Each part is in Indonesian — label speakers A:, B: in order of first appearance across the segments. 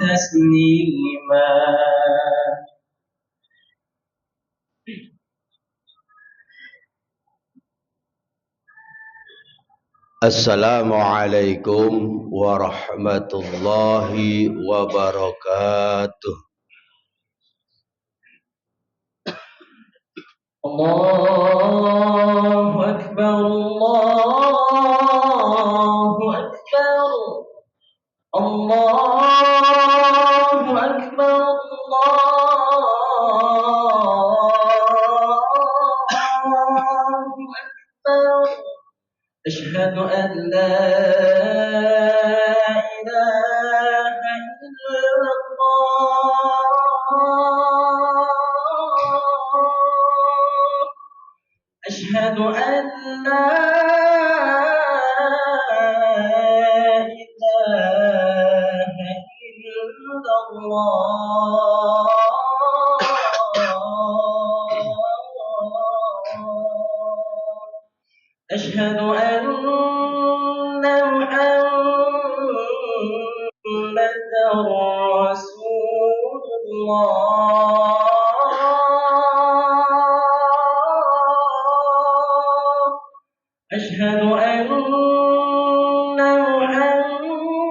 A: تسليما.
B: Assalamualaikum warahmatullahi wabarakatuh.
A: الله أكبر الله أكبر الله أكبر الله أكبر. أشهد أن لا إله إلا الله. أشهد أن لا إله إلا الله. أشهد أن محمدا رسول الله. أشهد أن محمدا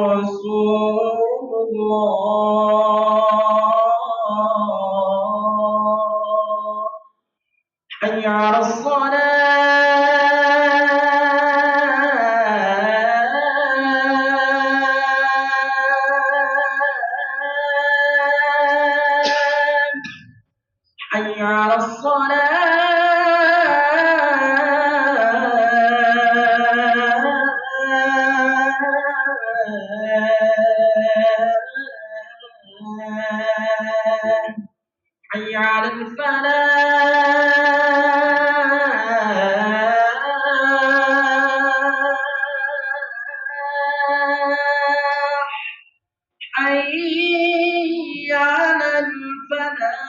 A: رسول الله. حي على الصلاة. حي على الصلاة. حي على الفلاح. حي على الفلاح.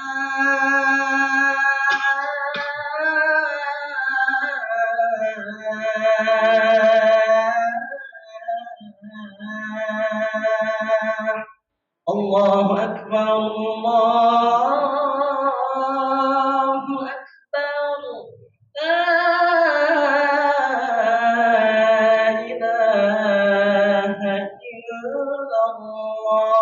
A: الله أكبر الله أكبر. لا إله إلا الله.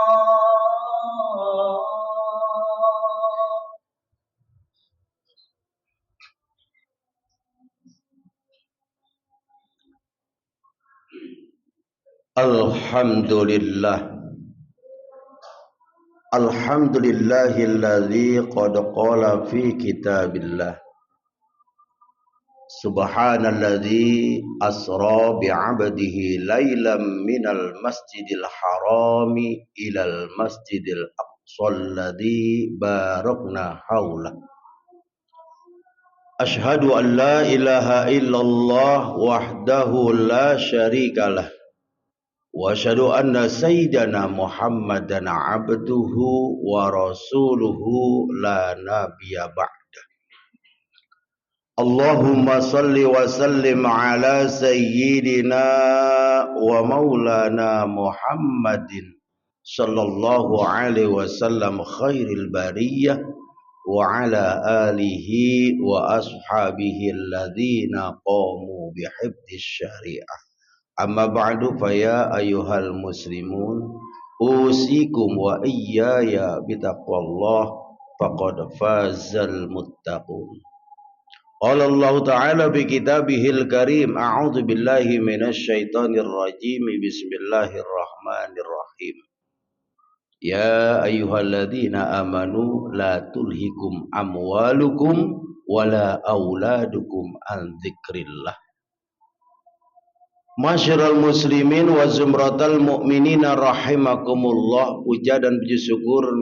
B: Alhamdulillah. Alhamdulillahilladzi qad qala fi kitabillah. Subhanalladzi asra bi'abdihi laylan minal masjidil harami ilal masjidil aqsalladzi barakna haulah. Ashhadu an la ilaha illallah wahdahu la syarikalah. Wa asyhadu anna sayyidana Muhammadan abduhu wa rasuluhu la nabiyya ba'da. Allahumma salli wa sallim ala sayyidina wa maulana Muhammadin sallallahu alaihi wasallam khairil bariyah wa ala alihi wa ashabihi alladhina qamu bihifdhish syariah. Amma ba'du faya ayyuhal muslimun usikum wa iyyaya bitaqwallah faqad fazal muttaqun. Qala Allah Ta'ala bi kitabihil karim a'udzu billahi minasy syaithanir rajim bismillahirrahmanirrahim. Ya ayyuhalladzina amanu la tulhikum amwalukum wala auladukum an dzikrillah. Masyiral muslimin wa zumratal mu'minina rahimakumullah. Puja dan puji syukur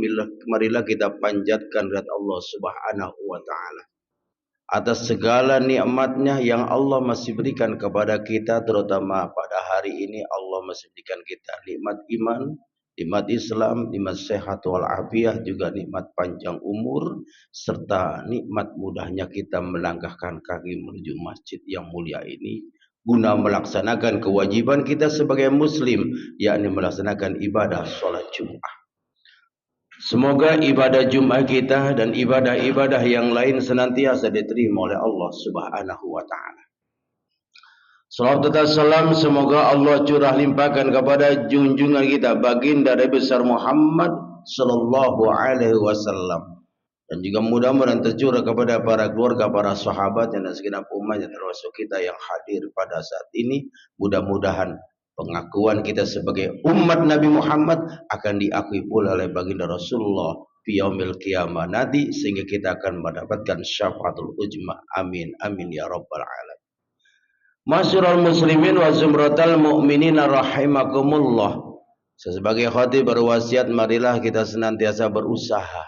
B: marilah kita panjatkan kepada Allah Subhanahu wa taala atas segala nikmatnya yang Allah masih berikan kepada kita, terutama pada hari ini Allah masih berikan kita nikmat iman, nikmat Islam, nikmat sehat wal afiah, juga nikmat panjang umur, serta nikmat mudahnya kita melangkahkan kaki menuju masjid yang mulia ini. guna melaksanakan kewajiban kita sebagai muslim, yakni melaksanakan ibadah sholat Jumat. Semoga ibadah Jumat kita dan ibadah-ibadah yang lain senantiasa diterima oleh Allah Subhanahu wa taala. Salawat dan salam semoga Allah curah limpahkan kepada junjungan kita baginda Nabi besar Muhammad sallallahu alaihi wasallam, dan juga mudah-mudahan tercurah kepada para keluarga, para sahabat dan segenap umatnya termasuk kita yang hadir pada saat ini. Mudah-mudahan pengakuan kita sebagai umat Nabi Muhammad akan diakui pula oleh baginda Rasulullah fi yaumil qiyamah nanti, sehingga kita akan mendapatkan syafaatul ujma. Amin amin ya rabbal alamin. Masyurul muslimin wa zumratal mu'minin rahimakumullah. Sebagai khatib berwasiat, marilah kita senantiasa berusaha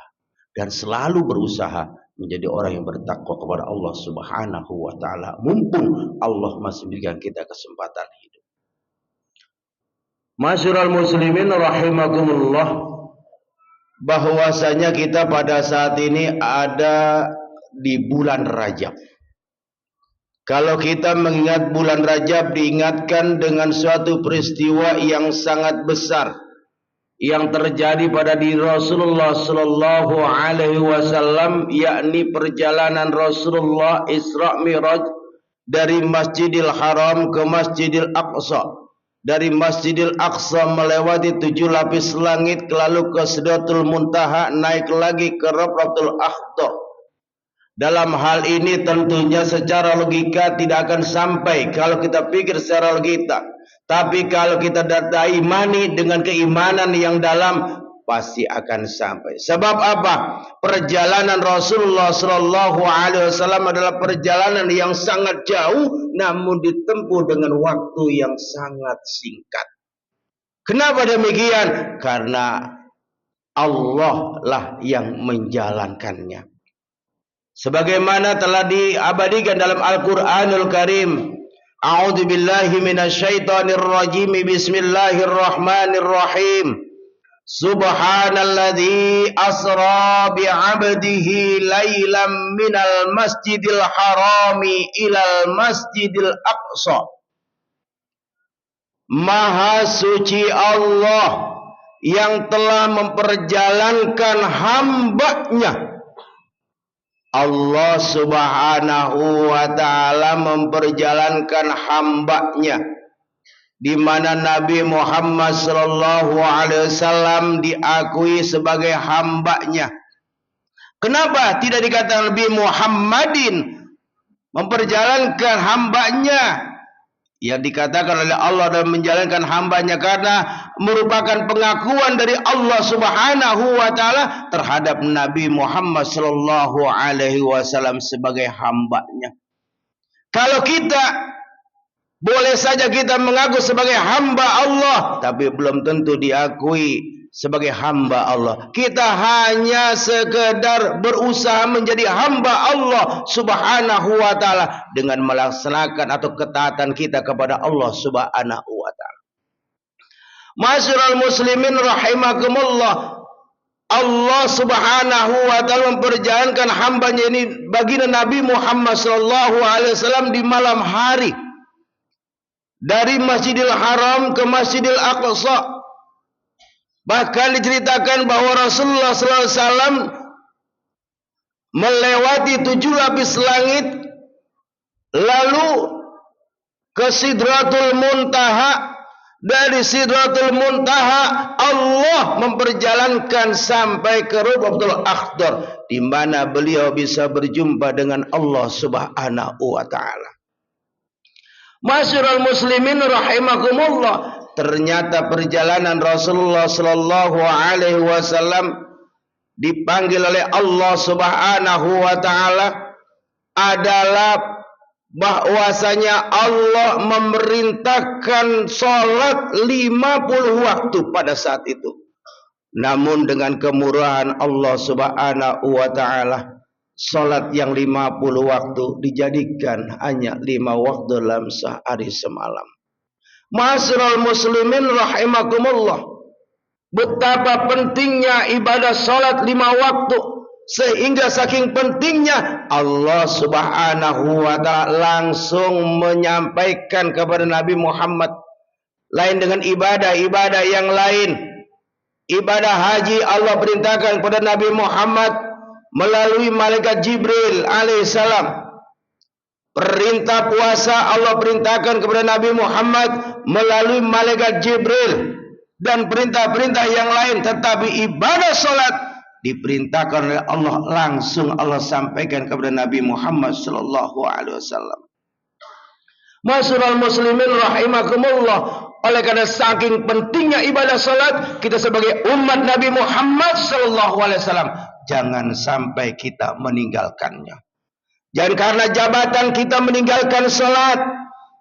B: dan selalu berusaha menjadi orang yang bertakwa kepada Allah Subhanahu wa taala, mumpung Allah masih berikan kita kesempatan hidup. Masyurul muslimin rahimakumullah, bahwasanya kita pada saat ini ada di bulan Rajab. Kalau kita mengingat bulan Rajab, diingatkan dengan suatu peristiwa yang sangat besar yang terjadi pada diri Rasulullah sallallahu alaihi wasallam, yakni perjalanan Rasulullah Isra Mi'raj dari Masjidil Haram ke Masjidil Aqsa, dari Masjidil Aqsa melewati 7 lapis langit, lalu ke Sidratul Muntaha, naik lagi ke Rabratul Akhdar. Dalam hal ini tentunya secara logika tidak akan sampai kalau kita pikir secara logika. Tapi kalau kita datai imani dengan keimanan yang dalam, pasti akan sampai. Sebab apa? Perjalanan Rasulullah sallallahu alaihi wasallam adalah perjalanan yang sangat jauh, namun ditempuh dengan waktu yang sangat singkat. Kenapa demikian? Karena Allah lah yang menjalankannya. Sebagaimana telah diabadikan dalam Al-Quranul Karim. A'udzu billahi minasyaitonir rajim. Bismillahirrahmanirrahim. Subhanalladzi asra bi'abdihi lailam minal masjidil harami ilal masjidil aqsa. Maha suci Allah yang telah memperjalankan hambanya. Allah Subhanahu wa ta'ala memperjalankan hambanya, di mana Nabi Muhammad sallallahu alaihi wasallam diakui sebagai hambanya. Kenapa tidak dikatakan Nabi Muhammadin memperjalankan hambanya? Yang dikatakan oleh Allah dan menjalankan hambanya karena merupakan pengakuan dari Allah Subhanahu wa ta'ala terhadap Nabi Muhammad sallallahu alaihi wasallam sebagai hambanya. Kalau kita boleh saja kita mengaku sebagai hamba Allah, tapi belum tentu diakui sebagai hamba Allah. Kita hanya sekedar berusaha menjadi hamba Allah Subhanahu wa ta'ala dengan melaksanakan atau ketaatan kita kepada Allah Subhanahu wa ta'ala. Masyarul muslimin rahimakumullah, Allah Subhanahu wa ta'ala memperjalankan hambanya ini baginda Nabi Muhammad sallallahu alaihi wasallam di malam hari dari Masjidil Haram ke Masjidil Aqsa. Bahkan diceritakan bahwa Rasulullah SAW melewati 7 lapis langit, lalu ke Sidratul Muntaha. Dari Sidratul Muntaha Allah memperjalankan sampai ke Rabratul Akhdar, di mana beliau bisa berjumpa dengan Allah Subhanahu wa ta'ala. Masyarul muslimin rahimakumullah, ternyata perjalanan Rasulullah sallallahu alaihi wasallam dipanggil oleh Allah Subhanahu wa ta'ala adalah bahwasanya Allah memerintahkan salat 50 waktu pada saat itu. Namun dengan kemurahan Allah Subhanahu wa ta'ala, salat yang 50 waktu dijadikan hanya 5 waktu dalam sehari semalam. Ma'asyiral muslimin rahimakumullah, betapa pentingnya ibadah salat 5 waktu. Sehingga saking pentingnya Allah Subhanahu wa taala langsung menyampaikan kepada Nabi Muhammad, lain dengan ibadah-ibadah yang lain. Ibadah haji Allah perintahkan kepada Nabi Muhammad melalui malaikat Jibril alaihissalam. Perintah puasa Allah perintahkan kepada Nabi Muhammad melalui malaikat Jibril. Dan perintah-perintah yang lain. Tetapi ibadah solat diperintahkan oleh Allah, langsung Allah sampaikan kepada Nabi Muhammad sallallahu alaihi wasallam. Masyarul muslimin rahimakumullah. Oleh karena saking pentingnya ibadah salat, kita sebagai umat Nabi Muhammad sallallahu alaihi wasallam jangan sampai kita meninggalkannya. Jangan karena jabatan kita meninggalkan salat,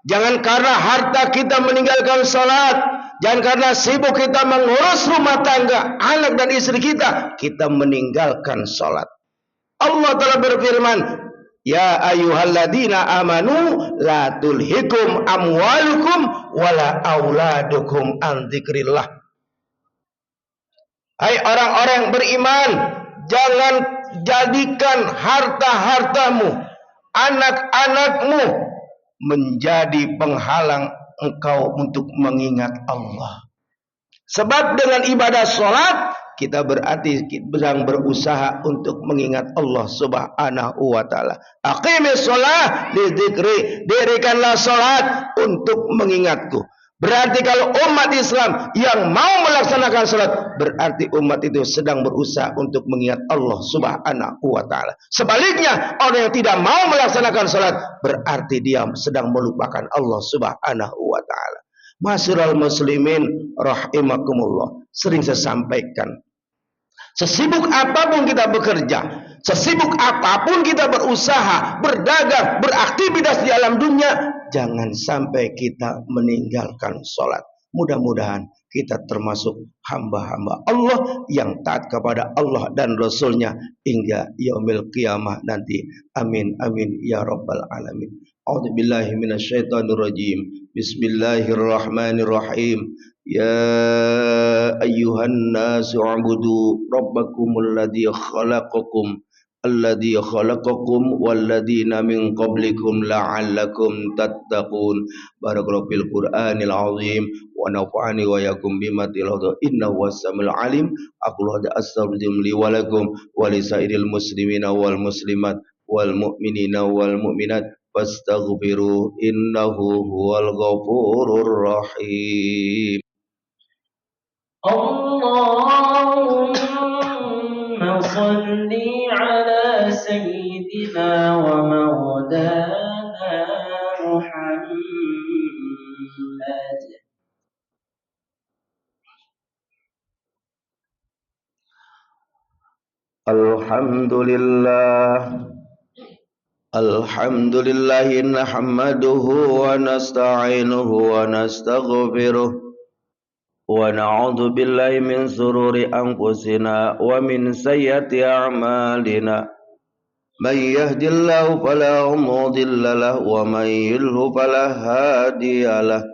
B: jangan karena harta kita meninggalkan salat, jangan karena sibuk kita mengurus rumah tangga, anak dan istri kita meninggalkan salat. Allah telah berfirman, ya ayyuhalladzina amanu la tulhikum amwalukum wala auladukum an dzikrillah. Hai orang-orang beriman, jangan jadikan harta-hartamu, anak-anakmu menjadi penghalang engkau untuk mengingat Allah. Sebab dengan ibadah salat kita berarti sedang berusaha untuk mengingat Allah Subhanahu wa taala. Aqimis shalah li dzikri, dirikanlah salat untuk mengingatku. Berarti kalau umat Islam yang mau melaksanakan salat, berarti umat itu sedang berusaha untuk mengingat Allah Subhanahu wa taala. Sebaliknya, orang yang tidak mau melaksanakan salat, berarti dia sedang melupakan Allah Subhanahu wa taala. Masyarul muslimin rahimakumullah. Sering saya sampaikan, sesibuk apapun kita bekerja, sesibuk apapun kita berusaha, berdagang, beraktivitas di alam dunia, jangan sampai kita meninggalkan sholat. Mudah-mudahan kita termasuk hamba-hamba Allah yang taat kepada Allah dan Rasulnya hingga yaumil qiyamah nanti. Amin amin ya rabbal alamin. A'udzubillahi minasyaitonirrajim. Bismillahirrahmanirrahim. Ya ayyuhan nasu ubudu rabbakumul ladzi khalaqakum walladzina min qablikum la'allakum tattaqun. Barakallahu fil Qur'anil azim wa nafa'ani wa yakum bima tilawtu innahu was-sami'ul alim. Aqulu hadza astaghfirullaha li wa lakum wa li sairil muslimina wal muslimat wal mu'minina wal mu'minat fastaghfiru innahu huwal ghafurur rahim.
A: Allahumma salli ala sayyidina wa maulana Muhammad.
B: Alhamdulillah nahmaduhu wa nasta'inuhu wa nastaghfiruh wa na'udzu billahi min sururi anfusina wa min sayyiati a'malina. May yahdihillahu fala mudilla lahu wa may yudlil fala hadiya lahu.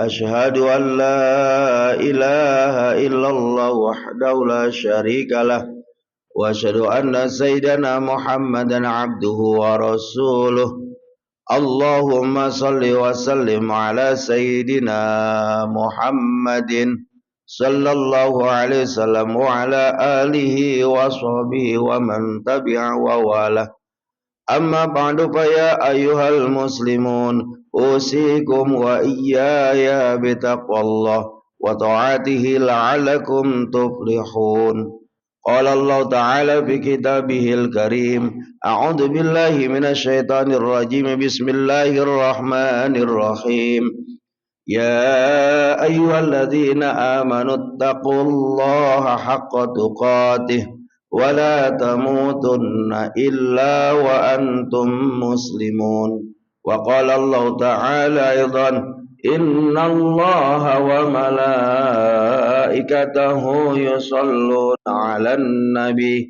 B: Asyhadu an la ilaha illallah wahdahu la syarika lahu wa asyhadu anna sayyidana Muhammadan abduhu wa rasuluh. Allahumma salli wa sallim ala sayyidina Muhammadin sallallahu alaihi wasallam wa ala alihi wa sahbihi wa man tabi'a wa wala. Amma ba'du fa ya ayyuhal muslimun usikum wa iyaya bitaqwallah wa ta'atihi la'allakum tuflihun. Qala Allah Ta'ala fi kitabihil karim. A'udzu billahi minasyaitonir rajim. Bismillahirrahmanirrahim. Ya ayyuhalladzina amanu taqullaha haqqa tuqatih wa la tamutunna illa wa antum muslimun. Wa qala Allah Ta'ala aidan, inna allaha wa malaikatahu yusalluna 'alan nabi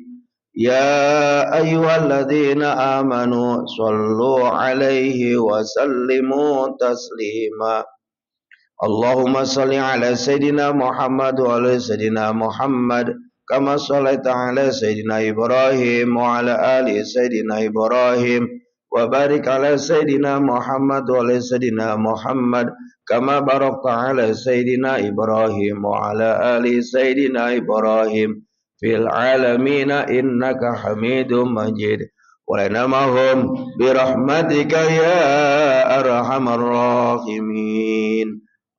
B: ya ayyuhalladzina amanu sallu 'alaihi wa sallimu taslima. Allahumma salli 'ala sayyidina Muhammad wa ala sayyidina Muhammad كما صليت على سيدنا إبراهيم وعلى آل سيدنا إبراهيم وبارك على سيدنا محمد وعلى سيدنا محمد كما باركت على سيدنا إبراهيم وعلى آل سيدنا إبراهيم في العالمين إنك حميد مجيد ولنمهم برحمتك يا أرحم الراحمين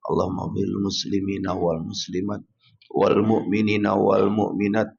B: اللهم اغفر للمسلمين والمسلمات والمؤمنين والمؤمنات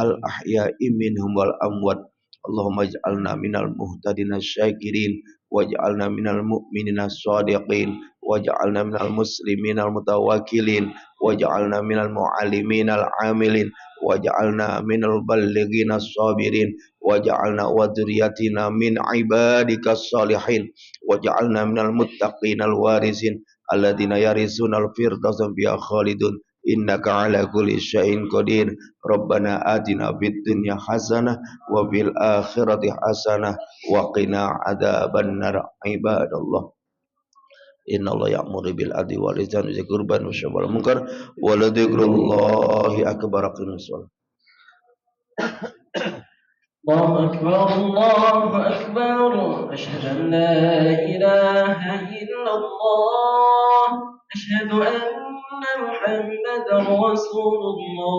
B: الأحياء منهم والأموات اللهم اجعلنا من المهتدين الشاكرين واجعلنا من المؤمنين الصادقين واجعلنا من المسلمين المتوكلين واجعلنا من المعلمين العاملين واجعلنا من البلغين الصابرين واجعلنا وذريتنا من عبادك الصالحين واجعلنا من المتقين الوارثين الذين يرثون الفردوس فيها خالدون إنك على كل شيء قدير ربنا آتنا في الدنيا حسنة وفي الآخرة حسنة وقنا عذاب النار عباد الله إن الله يأمر بالعدل والإحسان وإيتاء ذي القربى والنهي عن المنكر ولذكر الله أكبر أقيموا الصلاة
A: الله أكبر الله أكبر أشهد أن لا إله إلا الله أشهد أن محمدا رسول الله